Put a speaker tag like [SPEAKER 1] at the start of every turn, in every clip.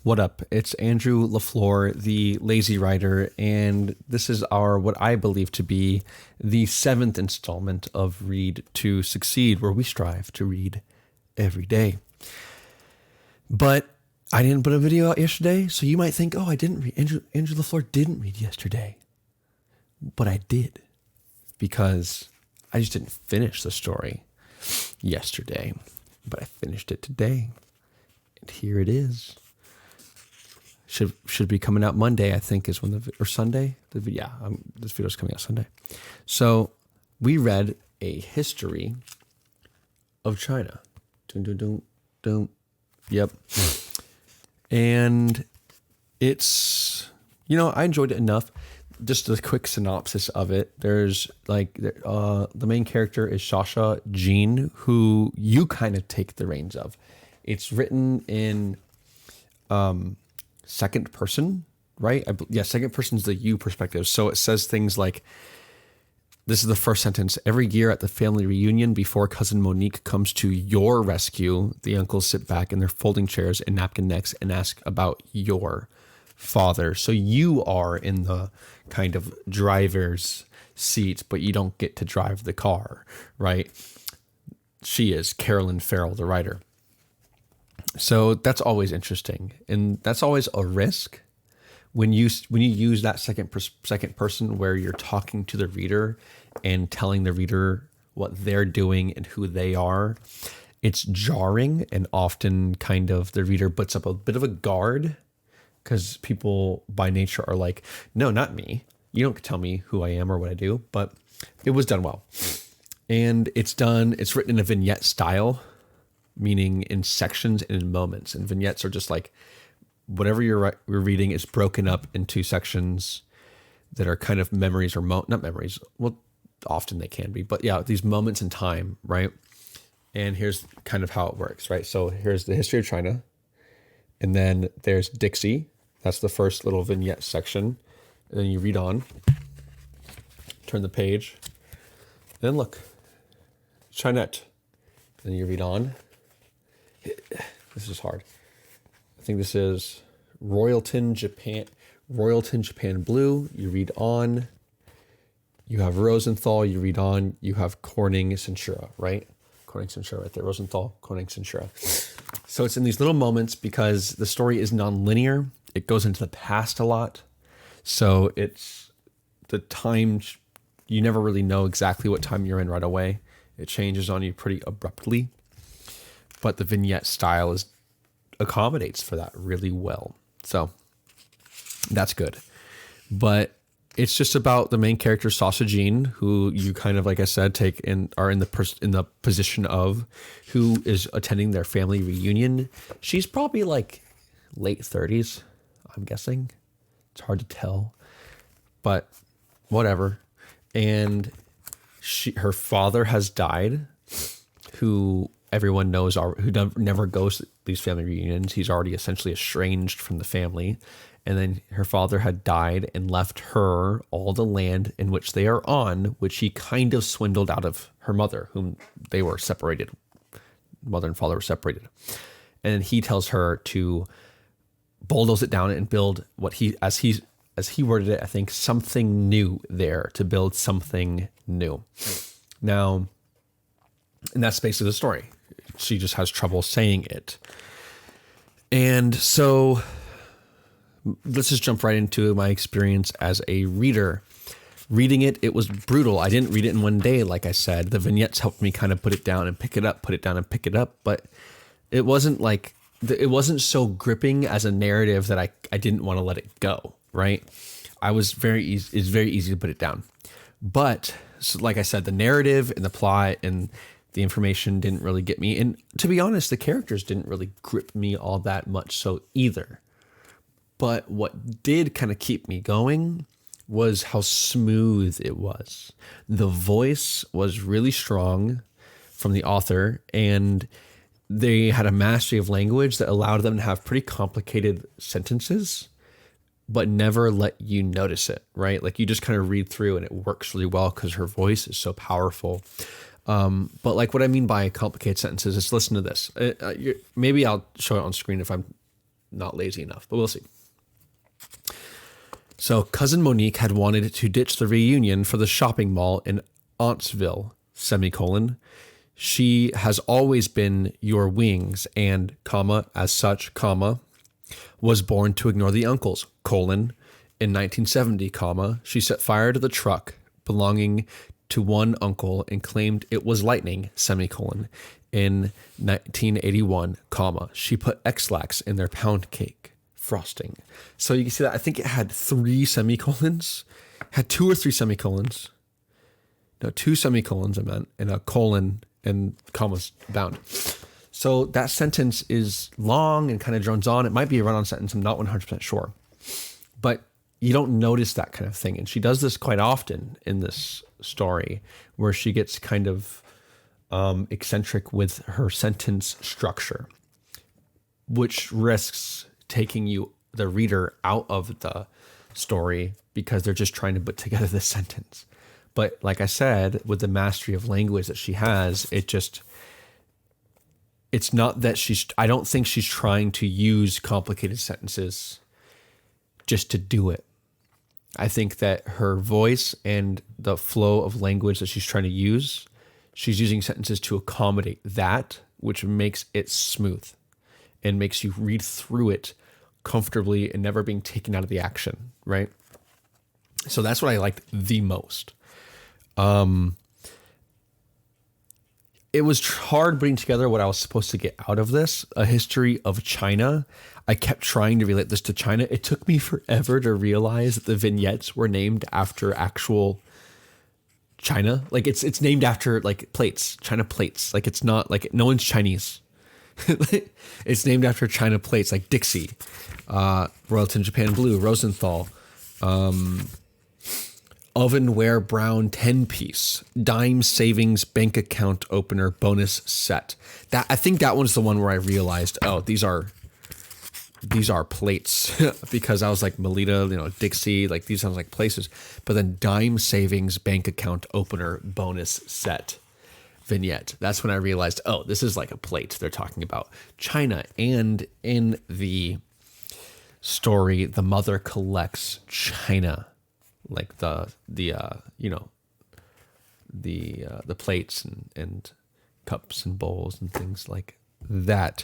[SPEAKER 1] What up? It's Andrew LaFleur, the lazy writer, and this is our what I believe to be the 7th installment of Read to Succeed, where we strive to read every day. But I didn't put a video out yesterday, so you might think, oh, I didn't read. Andrew LaFleur didn't read yesterday. But I did, because I just didn't finish the story yesterday, but I finished it today. And here it is. Should be coming out Monday, I think, is when or Sunday. This video is coming out Sunday. So we read a history of China. Yep. And it's, I enjoyed it enough. Just a quick synopsis of it. There's the main character is Sasha Jean, who you kind of take the reins of. It's written in second person, right? Second person is the you perspective. So it says things like, this is the first sentence. Every year at the family reunion, before cousin Monique comes to your rescue, the uncles sit back in their folding chairs and napkin necks and ask about your father. So you are in the kind of driver's seat, but you don't get to drive the car, right? She is Carolyn Ferrell, the writer. So that's always interesting, and that's always a risk when you use that second person where you're talking to the reader and telling the reader what they're doing and who they are. It's jarring, and often kind of the reader puts up a bit of a guard, because people by nature are like, no, not me. You don't tell me who I am or what I do. But it was done well. And it's written in a vignette style, meaning in sections and in moments. And vignettes are just like whatever you're reading is broken up into sections that are kind of memories or not memories. Well, often they can be, but yeah, these moments in time, right? And here's kind of how it works, right? So here's the history of China. And then there's Dixie. That's the first little vignette section. And then you read on, turn the page, and then look, Chinette. And then you read on. This is hard. I think this is Royalton, Japan Blue. You read on. You have Rosenthal. You read on. You have Corning Censura, right? Corning Censura right there. Rosenthal, Corning Censura. So it's in these little moments because the story is non-linear. It goes into the past a lot. So it's the time, you never really know exactly what time you're in right away. It changes on you pretty abruptly. But the vignette style accommodates for that really well. So that's good. But it's just about the main character, Sasha Jean, who you kind of, like I said, take and are in the position of, who is attending their family reunion. She's probably like late 30s, I'm guessing. It's hard to tell, but whatever. And her father has died, who everyone knows who never goes to these family reunions. He's already essentially estranged from the family. And then her father had died and left her all the land in which they are on, which he kind of swindled out of her mother, whom they were separated. Mother and father were separated. And he tells her to bulldoze it down and build what as he worded it, I think, something new there, to build something new. Now, and that's basically the story. She just has trouble saying it. And so let's just jump right into my experience as a reader. Reading it, it was brutal. I didn't read it in one day, like I said. The vignettes helped me kind of put it down and pick it up, put it down and pick it up. But it wasn't so gripping as a narrative that I didn't want to let it go, right? It's very easy to put it down. But so like I said, the narrative and the plot and the information didn't really get me. And to be honest, the characters didn't really grip me all that much so either. But what did kind of keep me going was how smooth it was. The voice was really strong from the author, and they had a mastery of language that allowed them to have pretty complicated sentences, but never let you notice it, right? Like you just kind of read through and it works really well because her voice is so powerful. But like what I mean by complicated sentences is, listen to this. Maybe I'll show it on screen if I'm not lazy enough, but we'll see. So Cousin Monique had wanted to ditch the reunion for the shopping mall in Auntsville, semicolon. She has always been your wings and, comma, as such, comma, was born to ignore the uncles, colon. In 1970, comma, she set fire to the truck belonging to one uncle and claimed it was lightning, semicolon. In 1981, comma, she put X-Lax in their pound cake frosting. So you can see that I think it had 3 semicolons, had 2 or 3 semicolons. No, 2 semicolons I meant, and a colon and commas bound. So that sentence is long and kind of drones on. It might be a run-on sentence. I'm not 100% sure. But you don't notice that kind of thing. And she does this quite often in this story where she gets kind of eccentric with her sentence structure, which risks taking the reader out of the story because they're just trying to put together this sentence. But like I said, with the mastery of language that she has, it's not that I don't think she's trying to use complicated sentences just to do it. I think that her voice and the flow of language that she's trying to use, she's using sentences to accommodate that, which makes it smooth and makes you read through it comfortably and never being taken out of the action, right? So that's what I liked the most. It was hard putting together what I was supposed to get out of this, a history of China. I kept trying to relate this to China. It took me forever to realize that the vignettes were named after actual China. Like it's named after like plates, China plates. Like it's not like no one's Chinese. It's named after China plates like Dixie, Royalton Japan Blue, Rosenthal, Ovenware Brown 10-piece, dime savings bank account opener bonus set. That I think that one's the one where I realized, oh, these are plates because I was like Melita, Dixie, like these sounds like places. But then dime savings bank account opener bonus set vignette. That's when I realized, oh, this is like a plate. They're talking about China. And in the story, the mother collects china, like the plates and cups and bowls and things like that.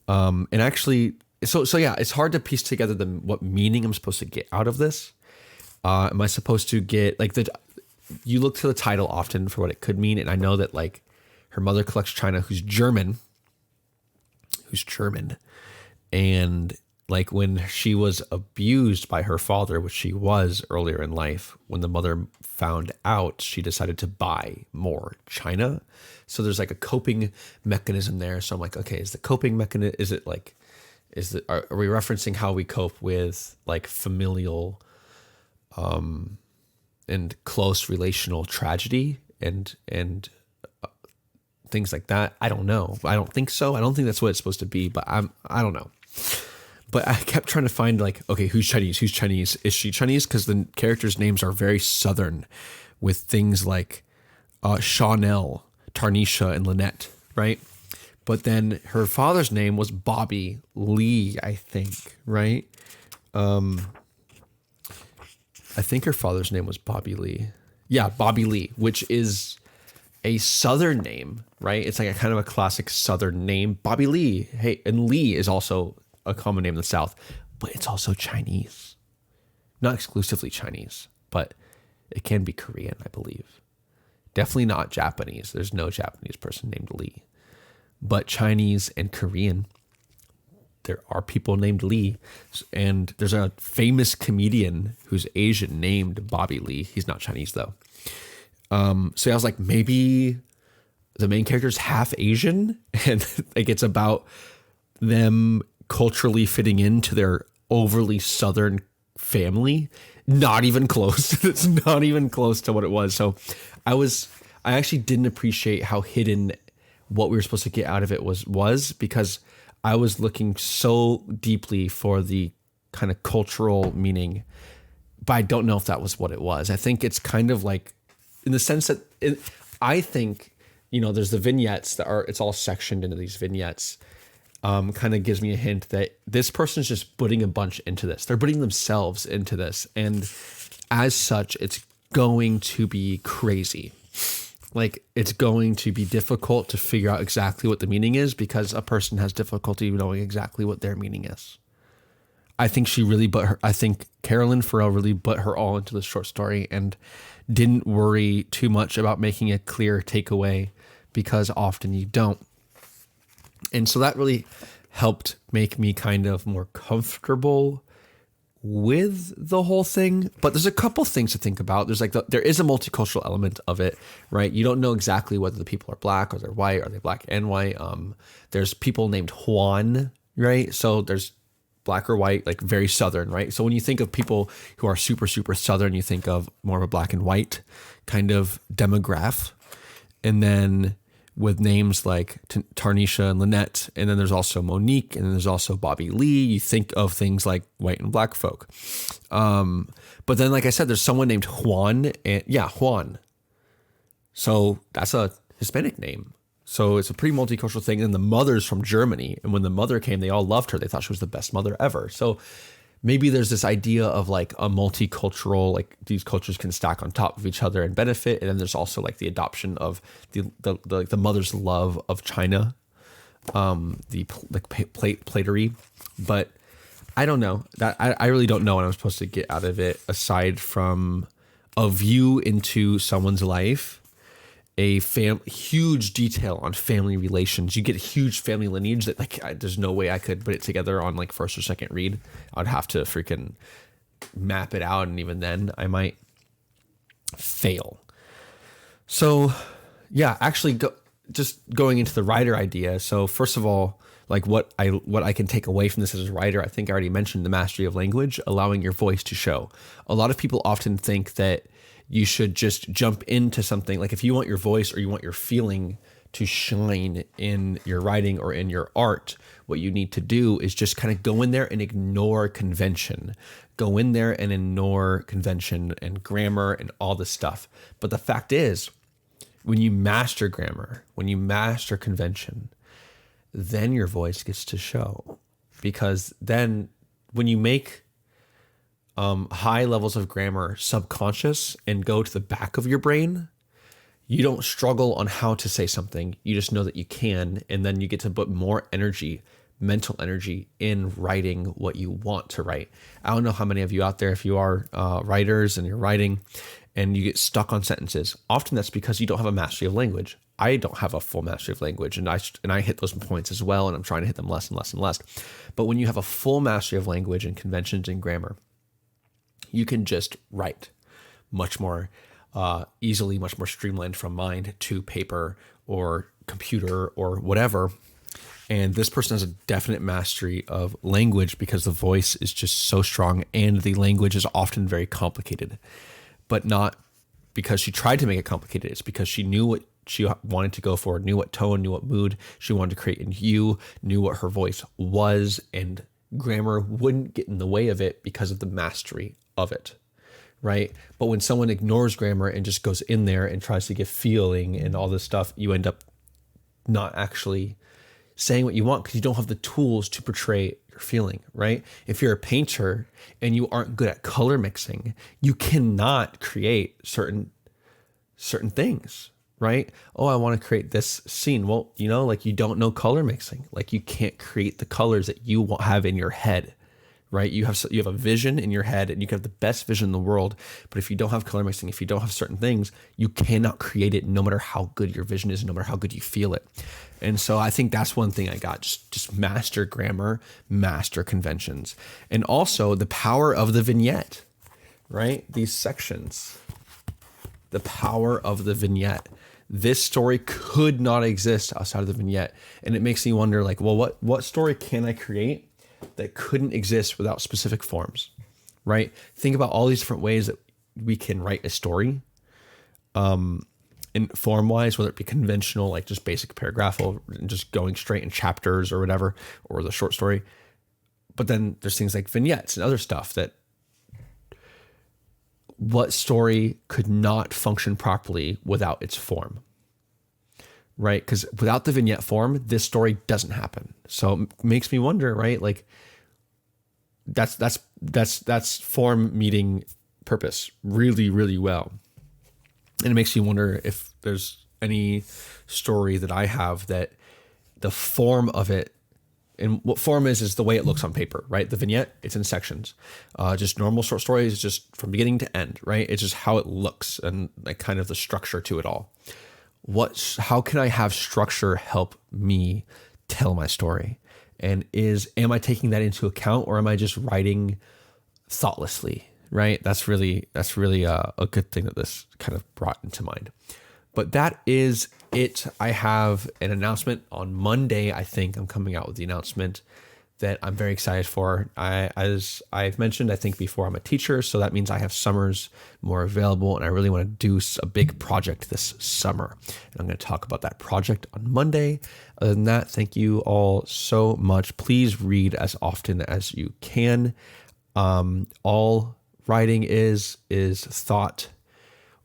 [SPEAKER 1] And actually, so yeah, it's hard to piece together what meaning I'm supposed to get out of this. Am I supposed to get you look to the title often for what it could mean, and I know that like her mother collects china, who's German, and like when she was abused by her father, which she was earlier in life, when the mother found out, she decided to buy more china. So there's like a coping mechanism there. So I'm like, okay, is the coping mechanism, are we referencing how we cope with like familial and close relational tragedy and things like that? I don't know. I don't think so. I don't think that's what it's supposed to be, but I don't know. But I kept trying to find like, okay, who's Chinese? Who's Chinese? Is she Chinese? Because the characters' names are very Southern with things like Chanel, Tarnisha, and Lynette, right? But then her father's name was Bobby Lee, I think, right? I think her father's name was Bobby Lee. Yeah, Bobby Lee, which is a Southern name, right? It's like a kind of a classic Southern name. Bobby Lee. Hey, and Lee is also a common name in the South, but it's also Chinese. Not exclusively Chinese, but it can be Korean, I believe. Definitely not Japanese. There's no Japanese person named Lee. But Chinese and Korean, there are people named Lee. And there's a famous comedian who's Asian named Bobby Lee. He's not Chinese, though. So I was like, maybe the main character is half Asian, and like it's about them culturally fitting into their overly Southern family. Not even close. It's not even close to what it was. So I actually didn't appreciate how hidden what we were supposed to get out of it was because I was looking so deeply for the kind of cultural meaning, but I don't know if that was what it was. I think it's kind of like in the sense that I think, there's the vignettes it's all sectioned into these vignettes. kind of gives me a hint that this person's just putting a bunch into this. They're putting themselves into this. And as such, it's going to be crazy. Like, it's going to be difficult to figure out exactly what the meaning is because a person has difficulty knowing exactly what their meaning is. I think I think Carolyn Ferrell really put her all into this short story and didn't worry too much about making a clear takeaway because often you don't. And so that really helped make me kind of more comfortable with the whole thing. But there's a couple things to think about. There's there is a multicultural element of it, right? You don't know exactly whether the people are black or they're white. Are they black and white? There's people named Juan, right? So there's black or white, like very Southern, right? So when you think of people who are super, super Southern, you think of more of a black and white kind of demographic. And then with names like Tarnisha and Lynette, and then there's also Monique, and then there's also Bobby Lee, you think of things like white and black folk. But then, like I said, there's someone named Juan, Juan. So that's a Hispanic name. So it's a pretty multicultural thing. And the mother's from Germany. And when the mother came, they all loved her. They thought she was the best mother ever. So maybe there's this idea of like a multicultural, like these cultures can stack on top of each other and benefit. And then there's also like the adoption of the mother's love of China, platery. But I don't know that I really don't know what I'm supposed to get out of it aside from a view into someone's life. A huge detail on family relations. You get a huge family lineage that there's no way I could put it together on like first or second read. I'd have to freaking map it out, and even then I might fail. So yeah, actually just going into the writer idea. So first of all, like what I can take away from this as a writer, I think I already mentioned the mastery of language, allowing your voice to show. A lot of people often think that you should just jump into something. Like if you want your voice or you want your feeling to shine in your writing or in your art, what you need to do is just kind of go in there and ignore convention. Go in there and ignore convention and grammar and all this stuff. But the fact is, when you master grammar, when you master convention, then your voice gets to show. Because then when you make high levels of grammar subconscious and go to the back of your brain, you don't struggle on how to say something. You just know that you can, and then you get to put more energy, mental energy, in writing what you want to write. I don't know how many of you out there, if you are writers and you're writing and you get stuck on sentences, often that's because you don't have a mastery of language. I don't have a full mastery of language, and I hit those points as well, and I'm trying to hit them less and less and less. But when you have a full mastery of language and conventions and grammar, you can just write much more easily, much more streamlined from mind to paper or computer or whatever. And this person has a definite mastery of language because the voice is just so strong, and the language is often very complicated, but not because she tried to make it complicated. It's because she knew what she wanted to go for, knew what tone, knew what mood she wanted to create in you, knew what her voice was, and grammar wouldn't get in the way of it because of the mastery of it, right? But when someone ignores grammar and just goes in there and tries to give feeling and all this stuff, you end up not actually saying what you want because you don't have the tools to portray your feeling, right? If you're a painter and you aren't good at color mixing, you cannot create certain things, right? Oh, I want to create this scene. Well, like you don't know color mixing. Like you can't create the colors that you have in your head, right? You have a vision in your head, and you can have the best vision in the world. But if you don't have color mixing, if you don't have certain things, you cannot create it no matter how good your vision is, no matter how good you feel it. And so I think that's one thing I got. Just master grammar, master conventions. And also the power of the vignette, right? These sections, the power of the vignette. This story could not exist outside of the vignette. And it makes me wonder, like, well, what story can I create that couldn't exist without specific forms, right? Think about all these different ways that we can write a story, in form-wise, whether it be conventional, like just basic paragraphal, and just going straight in chapters or whatever, or the short story. But then there's things like vignettes and other stuff that what story could not function properly without its form, right? Because without the vignette form, this story doesn't happen. So it makes me wonder, right? Like that's form meeting purpose really, really well. And it makes me wonder if there's any story that I have that the form of it, and what form is the way it looks on paper, right? The vignette, it's in sections. Just normal short stories, just from beginning to end, right? It's just how it looks and like kind of the structure to it all. How can I have structure help me tell my story? And am I taking that into account, or am I just writing thoughtlessly, right? That's really a good thing that this kind of brought into mind. But that is it. I have an announcement on Monday. I think I'm coming out with the announcement that I'm very excited for. As I've mentioned, I think before, I'm a teacher, so that means I have summers more available, and I really want to do a big project this summer. And I'm going to talk about that project on Monday. Other than that, thank you all so much. Please read as often as you can. All writing is thought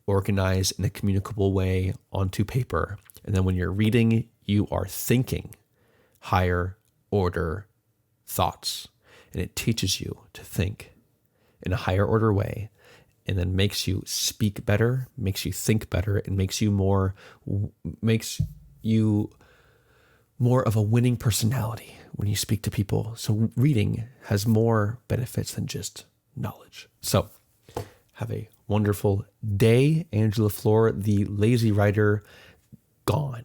[SPEAKER 1] organized in a communicable way onto paper. And then when you're reading, you are thinking higher order thoughts. And it teaches you to think in a higher order way, and then makes you speak better, makes you think better, and makes you more of a winning personality when you speak to people. So reading has more benefits than just knowledge. So have a wonderful day. Andrew LaFleur, the lazy writer, gone.